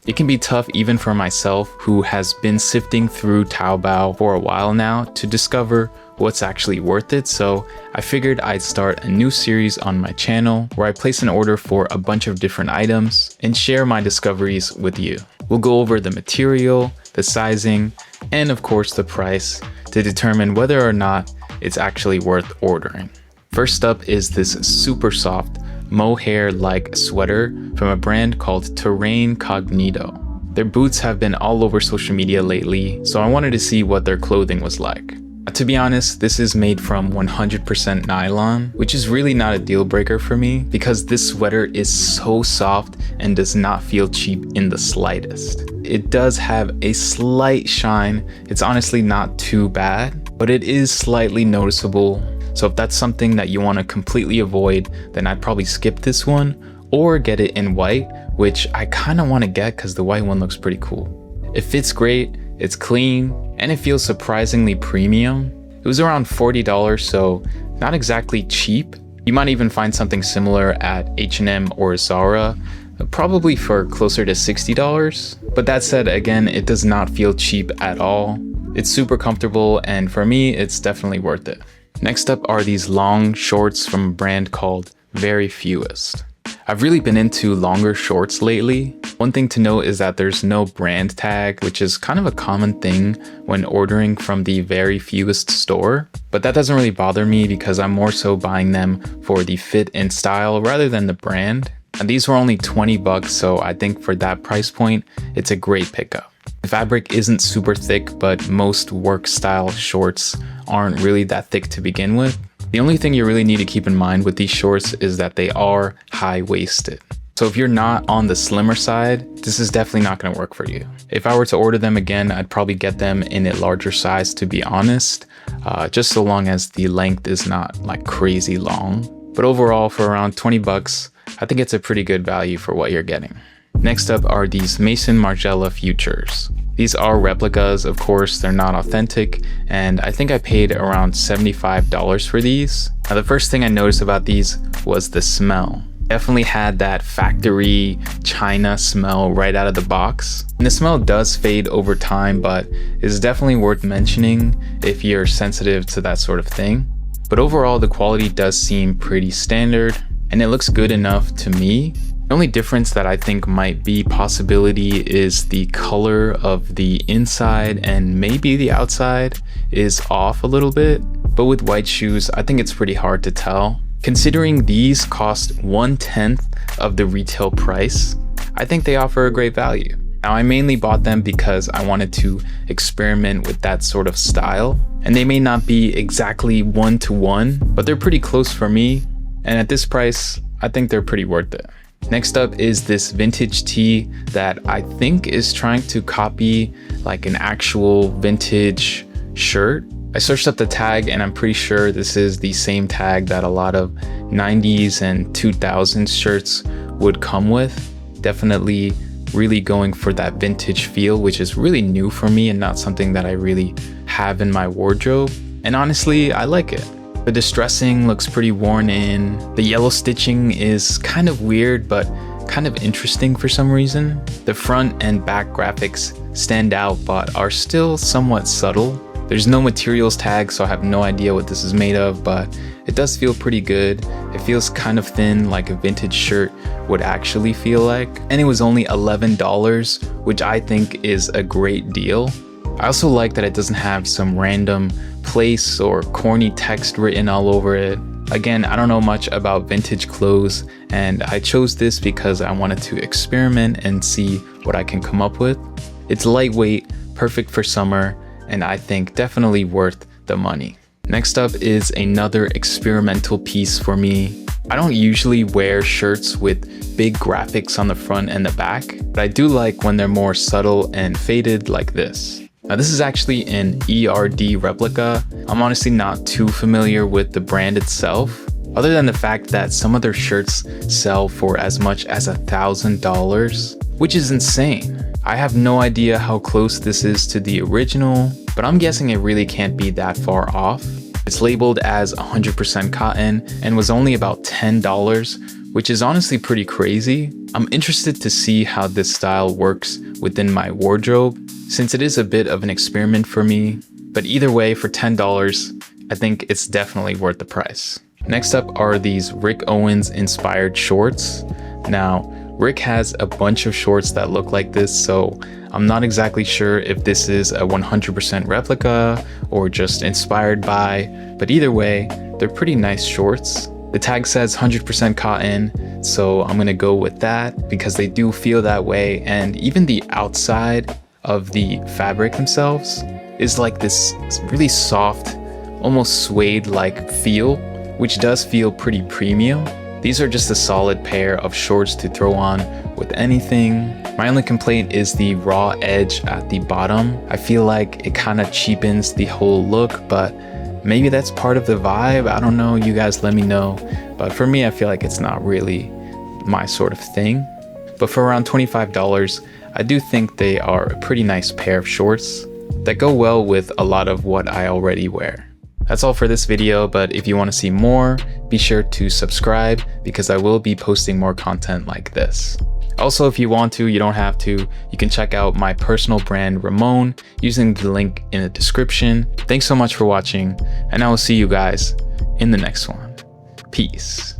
It can be tough even for myself, who has been sifting through Taobao for a while now, to discover what's actually worth it. So I figured I'd start a new series on my channel where I place an order for a bunch of different items and share my discoveries with you. We'll go over the material, the sizing, and of course the price to determine whether or not it's actually worth ordering. First up is this super soft mohair-like sweater from a brand called Terraincognita. Their boots have been all over social media lately, so I wanted to see what their clothing was like. To be honest, this is made from 100% nylon, which is really not a deal breaker for me because this sweater is so soft and does not feel cheap in the slightest. It does have a slight shine. It's honestly not too bad, but it is slightly noticeable. So if that's something that you want to completely avoid, then I'd probably skip this one or get it in white, which I kind of want to get because the white one looks pretty cool. It fits great, it's clean, and it feels surprisingly premium. It was around $40, so not exactly cheap. You might even find something similar at H&M or Zara, probably for closer to $60. But that said, again, it does not feel cheap at all. It's super comfortable, and for me, it's definitely worth it. Next up are these long shorts from a brand called Fewest. I've really been into longer shorts lately. One thing to note is that there's no brand tag, which is kind of a common thing when ordering from the Fewest store. But that doesn't really bother me because I'm more so buying them for the fit and style rather than the brand. And these were only 20 bucks, so I think for that price point, it's a great pickup. The fabric isn't super thick, but most work style shorts aren't really that thick to begin with. The only thing you really need to keep in mind with these shorts is that they are high-waisted. So if you're not on the slimmer side, this is definitely not going to work for you. If I were to order them again, I'd probably get them in a larger size, to be honest, just so long as the length is not like crazy long. But overall, for around 20 bucks, I think it's a pretty good value for what you're getting. Next up are these Maison Margiela Futures. These are replicas, of course, they're not authentic, and I think I paid around $75 for these. Now, the first thing I noticed about these was the smell. Definitely had that factory China smell right out of the box. And the smell does fade over time, but is definitely worth mentioning if you're sensitive to that sort of thing. But overall, the quality does seem pretty standard, and it looks good enough to me. The only difference that I think might be possibility is the color of the inside and maybe the outside is off a little bit. But with white shoes, I think it's pretty hard to tell. Considering these cost 1/10 of the retail price, I think they offer a great value. Now, I mainly bought them because I wanted to experiment with that sort of style. And they may not be exactly 1-to-1, but they're pretty close for me. And at this price, I think they're pretty worth it. Next up is this vintage tee that I think is trying to copy like an actual vintage shirt. I searched up the tag and I'm pretty sure this is the same tag that a lot of 90s and 2000s shirts would come with. Definitely really going for that vintage feel, which is really new for me and not something that I really have in my wardrobe. And honestly, I like it. The distressing looks pretty worn in. The yellow stitching is kind of weird, but kind of interesting for some reason. The front and back graphics stand out, but are still somewhat subtle. There's no materials tag, so I have no idea what this is made of, but it does feel pretty good. It feels kind of thin, like a vintage shirt would actually feel like. And it was only $11, which I think is a great deal. I also like that it doesn't have some random place or corny text written all over it. Again, I don't know much about vintage clothes, and I chose this because I wanted to experiment and see what I can come up with. It's lightweight, perfect for summer, and I think definitely worth the money. Next up is another experimental piece for me. I don't usually wear shirts with big graphics on the front and the back, but I do like when they're more subtle and faded like this. Now, this is actually an ERD replica. I'm honestly not too familiar with the brand itself, other than the fact that some of their shirts sell for as much as $1,000, which is insane. I have no idea how close this is to the original, but I'm guessing it really can't be that far off. It's labeled as 100% cotton and was only about $10, which is honestly pretty crazy. I'm interested to see how this style works within my wardrobe, since it is a bit of an experiment for me. But either way, for $10, I think it's definitely worth the price. Next up are these Rick Owens inspired shorts. Now, Rick has a bunch of shorts that look like this, so I'm not exactly sure if this is a 100% replica or just inspired by, but either way, they're pretty nice shorts. The tag says 100% cotton, so I'm gonna go with that because they do feel that way, and even the outside of the fabric themselves is like this really soft, almost suede-like feel, which does feel pretty premium. These are just a solid pair of shorts to throw on with anything. My only complaint is the raw edge at the bottom. I feel like it kind of cheapens the whole look, but maybe that's part of the vibe. I don't know, you guys let me know. But for me, I feel like it's not really my sort of thing. But for around $25, I do think they are a pretty nice pair of shorts that go well with a lot of what I already wear. That's all for this video, but if you want to see more, be sure to subscribe because I will be posting more content like this. Also, if you want to, you don't have to, you can check out my personal brand Ramon using the link in the description. Thanks so much for watching, and I will see you guys in the next one. Peace.